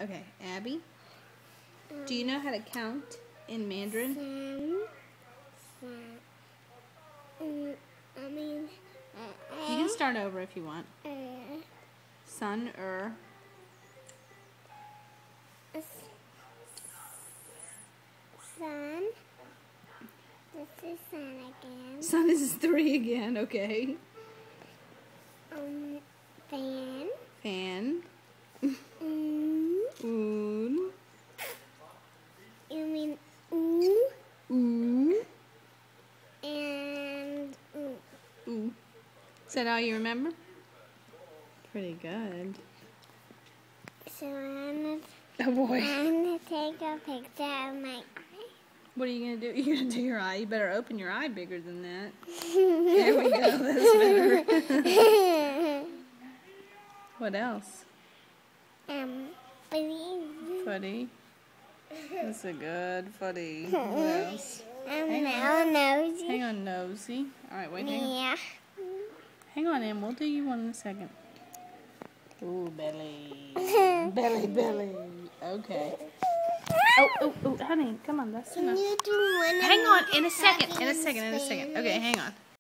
Okay, Abby, do you know how to count in Mandarin? You can start over if you want. Sun, Sun. This is sun again. Sun is 3 again, okay. Fan. Fan. Un. You mean and Ooh. Is that all you remember? Pretty good. So I'm boy. gonna take a picture of my eye. What are you going to do? You're going to do your eye? You better open your eye bigger than that. There we go. That's better. What else? Footy. That's a good footy. What else? Nosy. Hang on, nosy. Alright, wait. Yeah. Hang on, Em. We'll do you one in a second. Ooh, belly. belly. Okay. Oh, honey, come on. That's enough. You do one. Hang on, in a second. Okay, hang on.